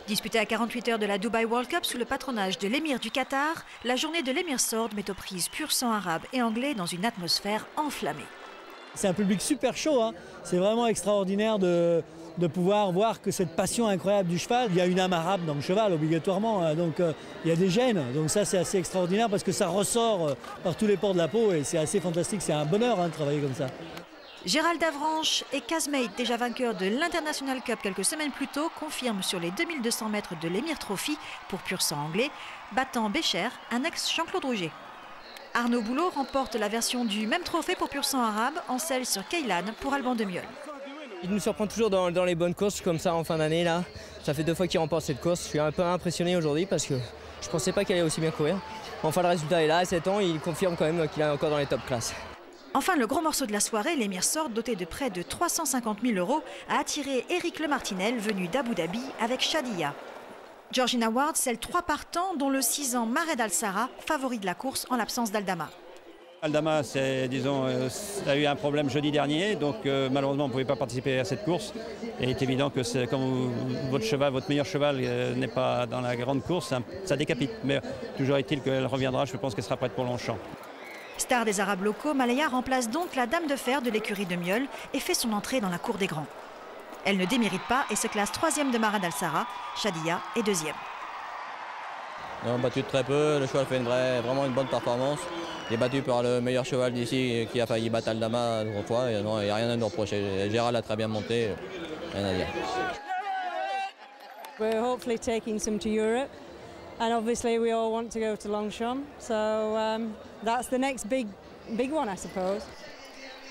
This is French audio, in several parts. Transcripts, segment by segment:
Disputée à 48 heures de la Dubai World Cup sous le patronage de l'émir du Qatar, la journée de l'émir Sword met aux prises pur sang arabe et anglais dans une atmosphère enflammée. C'est un public super chaud, hein. C'est vraiment extraordinaire de pouvoir voir que cette passion incroyable du cheval, il y a une âme arabe dans le cheval obligatoirement, hein. Donc il y a des gènes, donc ça c'est assez extraordinaire parce que ça ressort par tous les pores de la peau et c'est assez fantastique, c'est un bonheur de travailler comme ça. Gérald Avranches et Kazmate, déjà vainqueur de l'International Cup quelques semaines plus tôt, confirment sur les 2200 mètres de l'Emir Trophy pour pur sang anglais, battant Bécher, un ex-Jean-Claude Rouget. Arnaud Boulot remporte la version du même trophée pour pur sang arabe en selle sur Keilan pour Alban de Mieulle. Il nous surprend toujours dans les bonnes courses comme ça en fin d'année là. Ça fait 2 fois qu'il remporte cette course. Je suis un peu impressionné aujourd'hui parce que je ne pensais pas qu'il allait aussi bien courir. Enfin le résultat est là, à 7 ans, il confirme quand même qu'il est encore dans les top classes. Enfin, le gros morceau de la soirée, l'émir Sword, doté de près de 350 000 €, a attiré Éric Le Martinel, venu d'Abu Dhabi, avec Shadia. Georgina Ward scelle 3 partants, dont le 6 ans Mared Al-Sara, favori de la course en l'absence d'Aldama. Aldama, a eu un problème jeudi dernier, donc malheureusement on ne pouvait pas participer à cette course. Et il est évident que quand votre meilleur cheval n'est pas dans la grande course, ça décapite. Mais toujours est-il qu'elle reviendra, je pense qu'elle sera prête pour Longchamp. Star des Arabes locaux, Malaya remplace donc la dame de fer de l'écurie de Mieulle et fait son entrée dans la cour des grands. Elle ne démérite pas et se classe 3e de Mared Al-Sara, Shadia est 2e. On a battu de très peu, le cheval fait vraiment une bonne performance. Il est battu par le meilleur cheval d'ici qui a failli battre Aldama 3 fois. Et non, il n'y a rien à nous reprocher. Gérald a très bien monté, rien à dire. We're hopefully taking some to Europe, and obviously we all want to go to Longchamp. So that's the next big one, I suppose.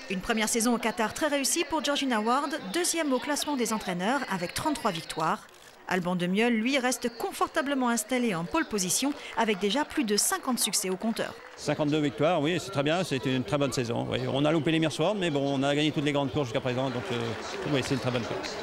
Une première saison au Qatar très réussie pour Georgina Ward, 2e au classement des entraîneurs avec 33 victoires. Alban de Mieulle, lui, reste confortablement installé en pole position avec déjà plus de 50 succès au compteur. 52 victoires, oui, c'est très bien, c'est une très bonne saison. Oui. On a loupé l'émir Sword, mais bon, on a gagné toutes les grandes courses jusqu'à présent, donc oui, c'est une très bonne course.